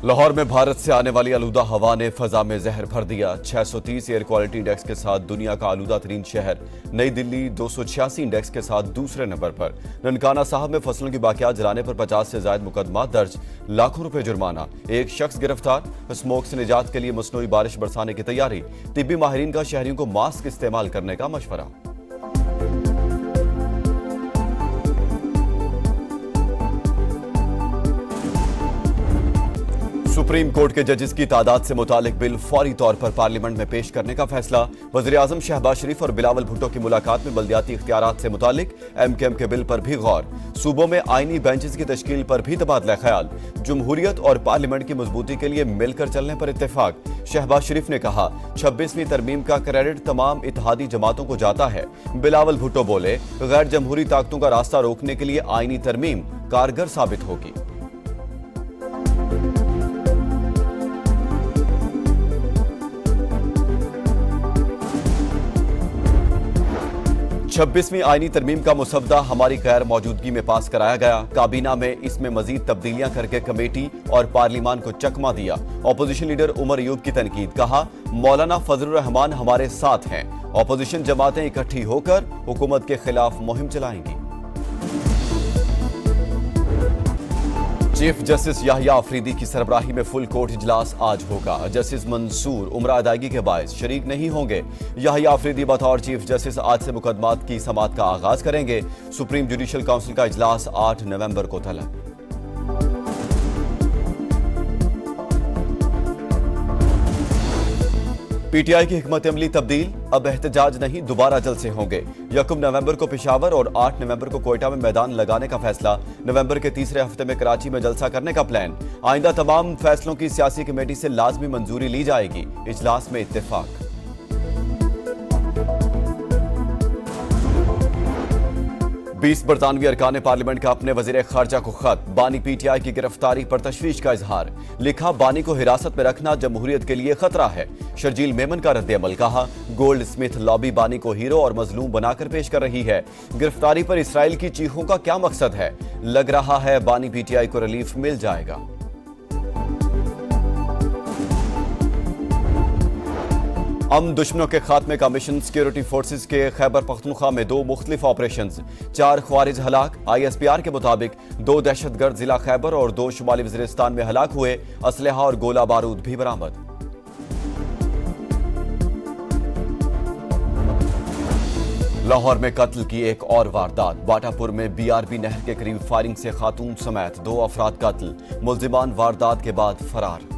लाहौर में भारत से आने वाली आलूदा हवा ने फजा में जहर भर दिया। 630 एयर क्वालिटी इंडेक्स के साथ दुनिया का आलूदा तरीन शहर नई दिल्ली 286 इंडेक्स के साथ दूसरे नंबर पर। ननकाना साहब में फसलों की बाकियात जलाने पर 50 से ज्यादा मुकदमा दर्ज, लाखों रुपए जुर्माना, एक शख्स गिरफ्तार। स्मोक से निजात के लिए मसनूई बारिश बरसाने की तैयारी। तिब्बी माहिरीन का शहरियों को मास्क इस्तेमाल करने का मशवरा। सुप्रीम कोर्ट के जजेस की तादाद से मुतालिक बिल फौरी तौर पर पार्लियामेंट में पेश करने का फैसला। वज़ीर-ए-आज़म शहबाज शरीफ और बिलावल भुट्टो की मुलाकात में बल्दियाती इख्तियारात से मुतालिक एमकेएम के बिल पर भी गौर। सूबों में आईनी बेंचेस की तश्कील पर भी तबादला ख्याल। जमहूरियत और पार्लियामेंट की मजबूती के लिए मिलकर चलने पर इत्तेफाक। शहबाज शरीफ ने कहा 26वीं तरमीम का क्रेडिट तमाम इत्तेहादी जमातों को जाता है। बिलावल भुट्टो बोले गैर जमहूरी ताकतों का रास्ता रोकने के लिए आईनी तरमीम कारगर साबित होगी। 26वीं आईनी तरमीम का मुसवदा हमारी गैर मौजूदगी में पास कराया गया। काबीना में इसमें मजीद तब्दीलियां करके कमेटी और पार्लियामान को चकमा दिया। अपोजिशन लीडर उमर अयूब की तनकीद, कहा मौलाना फजलुर रहमान हमारे साथ हैं। अपोजिशन जमातें इकट्ठी होकर हुकूमत के खिलाफ मुहिम चलाएंगी। चीफ जस्टिस याहिया अफरीदी की सरबराही में फुल कोर्ट इजलास आज होगा। जस्टिस मंसूर उम्र अदायगी के बायस शरीक नहीं होंगे। याहिया अफरीदी बतौर चीफ जस्टिस आज से मुकदमात की समाअत का आगाज करेंगे। सुप्रीम जुडिशल काउंसिल का इजलास 8 नवंबर को तलब। पीटीआई की हिकमत अमली तब्दील, अब एहतजाज नहीं दोबारा जलसे होंगे। 1 नवंबर को पेशावर और 8 नवंबर को कोयटा में मैदान लगाने का फैसला। नवंबर के तीसरे हफ्ते में कराची में जलसा करने का प्लान। आइंदा तमाम फैसलों की सियासी कमेटी से लाजमी मंजूरी ली जाएगी। इजलास में इत्तेफाक। बीस बरतानवी अरकान पार्लियामेंट का अपने वजीर खारजा को खत। बानी पीटीआई की गिरफ्तारी पर तशवीश का इजहार। लिखा बानी को हिरासत में रखना जमहूरियत के लिए खतरा है। शर्जील मेमन का रद्द-ए-अमल, कहा गोल्ड स्मिथ लॉबी बानी को हीरो और मजलूम बनाकर पेश कर रही है। गिरफ्तारी पर इसराइल की चीखों का क्या मकसद है? लग रहा है बानी पीटीआई को रिलीफ मिल जाएगा। अमन दुश्मनों के खात्मे का मिशन। सिक्योरिटी फोर्सेस के खैबर पख्तूनख्वा में 2 मुख्तलिफ ऑपरेशंस, 4 ख्वारिज हलाक। ISPR के मुताबिक 2 दहशतगर्द जिला खैबर और 2 शुमाली वज़ीरिस्तान में हलाक हुए। असलहा और गोला बारूद भी बरामद। लाहौर में कत्ल की एक और वारदात। बाटापुर में BRB नहर के करीब फायरिंग से खातून समेत 2 अफराद कत्ल। मुल्जिमान वारदात के बाद फरार।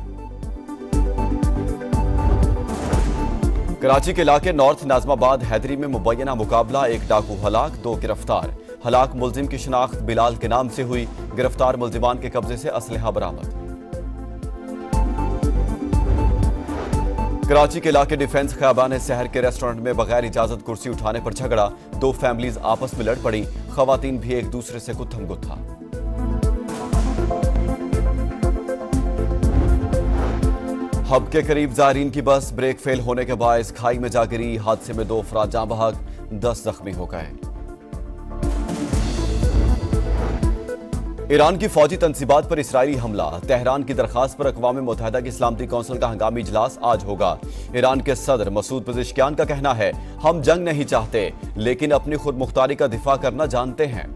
कराची के इलाके नॉर्थ नाजमाबाद हैदरी में मुबैना मुकाबला, एक डाकू हलाक, 2 गिरफ्तार। हलाक मुल्जिम की शिनाख्त बिलाल के नाम से हुई। गिरफ्तार मुल्जिमान के कब्जे से असलहा बरामद। कराची के इलाके डिफेंस खयाबान शहर के रेस्टोरेंट में बगैर इजाजत कुर्सी उठाने पर झगड़ा। 2 फैमिलीज आपस में लड़ पड़ी। खवातीन भी एक दूसरे से गुत्थम गुत्था। हब के करीब ज़ायरीन की बस ब्रेक फेल होने के बायस खाई में जा गिरी। हादसे में 2 अफराद जाँ बहक, 10 जख्मी हो गए। ईरान की फौजी तनसीबात पर इसराइली हमला। तेहरान की दरखास्त पर अक़वाम मुत्तहिदा की सलामती कौंसिल का हंगामी इजलास आज होगा। ईरान के सदर मसूद पेज़ेश्कियान का कहना है हम जंग नहीं चाहते, लेकिन अपनी खुद मुख्तारी का दिफा करना जानते हैं।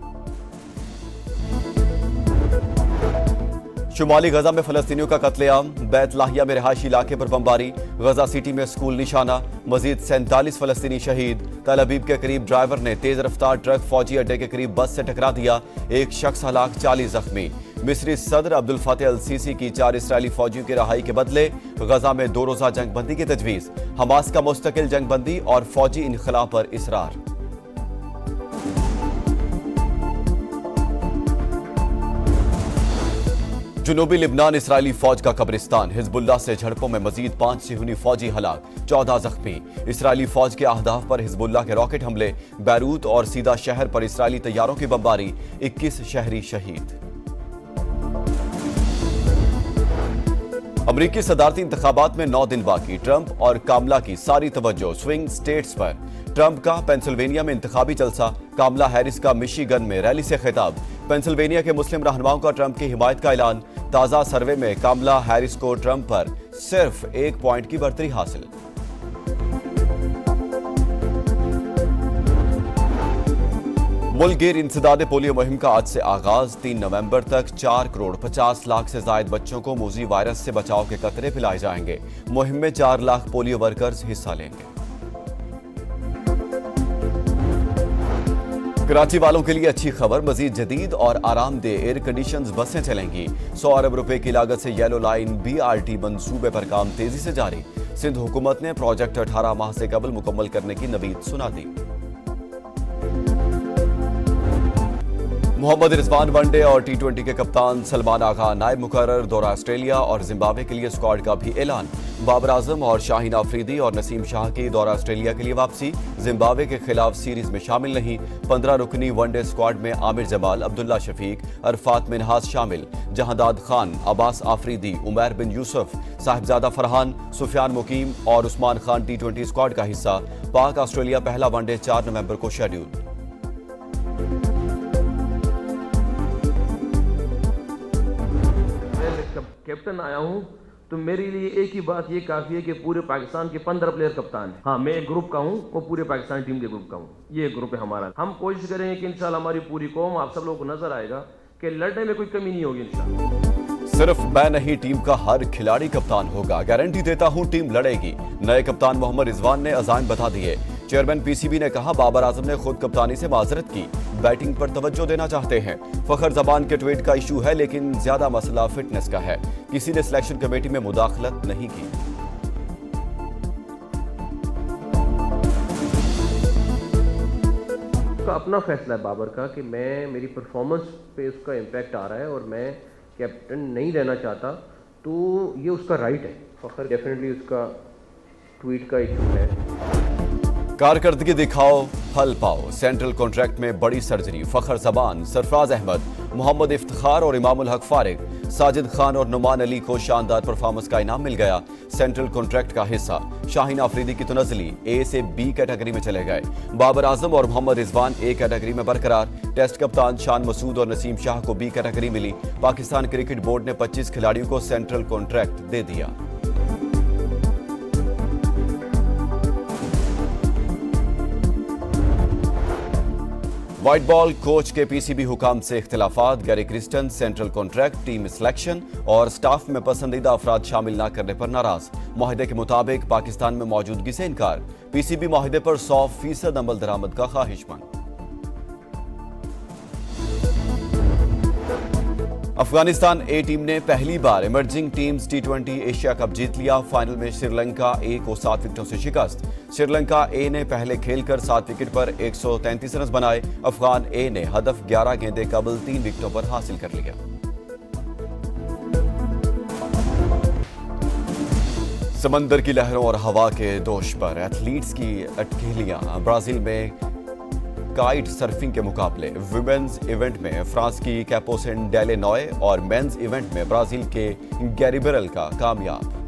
शुमाली गजा में फलस्तीनियों का कत्लेआम। बैत लाहिया में रिहायशी इलाके पर बमबारी। गजा सिटी में स्कूल निशाना। मजीद 47 फलस्तीनी शहीद। तल अबीब के करीब ड्राइवर ने तेज रफ्तार ट्रक फौजी अड्डे के करीब बस से टकरा दिया। एक शख्स हलाक, 40 जख्मी। मिस्री सदर अब्दुल फतेह अल सीसी की 4 इसराइली फौजियों की रहाई के बदले गजा में 2 रोजा जंगबंदी की तजवीज। हमास का मुस्तकिल जंगबंदी और फौजी इनखला पर इसरार। जुनूबी लिबनान इसराइली फौज का कब्रिस्तान। हिजबुल्लाह से झड़पों में मजीद 5 सिहूनी फौजी हलाक, 14 जख्मी। इसराइली फौज के अहदाफ पर हिजबुल्लाह के रॉकेट हमले। बैरूत और सीदा शहर पर इसराइली तैयारों की बमबारी, 21 शहरी शहीद। अमरीकी सदारती इंतखाबात में 9 दिन बाकी। ट्रंप और कामला की सारी तवज्जो स्विंग स्टेट्स पर। ट्रंप का पेंसिल्वेनिया में इंतखाबी जलसा। कामला हैरिस का मिशिगन में रैली से खिताब। पेंसिल्वेनिया के मुस्लिम रहनुमाओं का ट्रंप की हिमायत का ऐलान। ताजा सर्वे में कमला हैरिस को ट्रंप पर सिर्फ 1 पॉइंट की बढ़तरी हासिल। मुल्कगीर इंसदाद पोलियो मुहिम का आज से आगाज। 3 नवंबर तक 4 करोड़ 50 लाख से जायद बच्चों को मोज़ी वायरस से बचाव के कतरे पिलाए जाएंगे। मुहिम में 4 लाख पोलियो वर्कर्स हिस्सा लेंगे। कराची वालों के लिए अच्छी खबर, मजीद जदीद और आरामदेह एयर कंडीशंस बसें चलेंगी। 100 अरब रुपए की लागत से येलो लाइन BRT मंसूबे पर काम तेजी से जारी। सिंध हुकूमत ने प्रोजेक्ट 18 माह से कबल मुकम्मल करने की नवीद सुना दी। मोहम्मद रिजवान वनडे और T20 के कप्तान, सलमान आगा नायब मुकर्रर। दौरा ऑस्ट्रेलिया और जिम्बाब्वे के लिए स्क्वाड का भी ऐलान। बाबर आजम और शाहीन आफरीदी और नसीम शाह की दौरा ऑस्ट्रेलिया के लिए वापसी। जिम्बाब्वे के खिलाफ सीरीज में शामिल नहीं। 15 रुकनी वनडे स्क्वाड में आमिर जमाल, अब्दुल्ला शफीक, अरफात मिनहास शामिल। जहांदाद खान, अब्बास आफरीदी, उमैर बिन यूसुफ, साहिबजादा फरहान, सुफियान मुकीम और उस्मान खान T20 स्क्वाड का हिस्सा। पाक ऑस्ट्रेलिया पहला वनडे 4 नवंबर को शेड्यूल। कैप्टन आया हूं तो मेरे लिए एक ही बात ये काफी है कि पूरे पाकिस्तान के 15 प्लेयर कप्तान हैं। हाँ, मैं एक ग्रुप का हूं, वो पूरे पाकिस्तान टीम के ग्रुप का हूं। ये ग्रुप है हमारा। हम कोशिश करेंगे कि इंशाल्लाह हमारी पूरी कौम, आप सब लोगों को नजर आएगा कि लड़ने में कोई कमी नहीं होगी इंशाल्लाह। सिर्फ मैं नहीं, टीम का हर खिलाड़ी कप्तान होगा। गारंटी देता हूं टीम लड़ेगी। नए कप्तान मोहम्मद रिजवान ने अज़ाइम बता दिए। चेयरमैन PCB ने कहा, बाबर आजम ने खुद कप्तानी से माजरत की, बैटिंग पर तवज्जो देना चाहते हैं। फखर जबान के ट्वीट का इशू है, लेकिन ज्यादा मसला फिटनेस का है। किसी ने सिलेक्शन कमेटी में मुदाखलत नहीं की। उसका अपना फैसला है बाबर का कि मेरी परफॉर्मेंस पे उसका इम्पैक्ट आ रहा है और मैं कैप्टन नहीं रहना चाहता, तो ये उसका राइट है। फखर डेफिनेटली उसका ट्वीट का इशू है। कारकर्दगी दिखाओ, फल पाओ। सेंट्रल कॉन्ट्रैक्ट में बड़ी सर्जरी। फखर जबान, सरफराज अहमद, मोहम्मद इफ्तिखार और इमामुल हक फारिग। साजिद खान और नुमान अली को शानदार परफॉर्मेंस का इनाम मिल गया। सेंट्रल कॉन्ट्रैक्ट का हिस्सा। शाहीन आफरीदी की तो नजली A से B कैटेगरी में चले गए। बाबर आजम और मोहम्मद रिजवान A कैटेगरी में बरकरार। टेस्ट कप्तान शान मसूद और नसीम शाह को B कैटेगरी मिली। पाकिस्तान क्रिकेट बोर्ड ने 25 खिलाड़ियों को सेंट्रल कॉन्ट्रैक्ट दे दिया। व्हाइट बॉल कोच के PCB हुकाम से इख्तिलाफात। गैरी क्रिस्टन ने कॉन्ट्रैक्ट, टीम सिलेक्शन और स्टाफ में पसंदीदा अफराद शामिल न करने पर नाराज। मुआहदे के मुताबिक पाकिस्तान में मौजूदगी से इनकार। PCB मुआहदे पर 100% अमल दरामद का ख्वाहिशमंद। अफगानिस्तान A टीम ने पहली बार emerging teams T20 Asia cup जीत लिया। फाइनल में श्रीलंका A को 7 विकेटों से शिकस्त। श्रीलंका A ने पहले खेलकर 7 विकेट पर 133 रन बनाए। अफगान A ने हदफ 11 गेंदें कबल 3 विकेटों पर हासिल कर लिया। समंदर की लहरों और हवा के दोष पर एथलीट्स की अटकेलियां। ब्राजील में काइट सर्फिंग के मुकाबले। वुमेन्स इवेंट में फ्रांस की कैपोसिन डेले नॉय और मेंस इवेंट में ब्राजील के गैरिबेरल का कामयाब।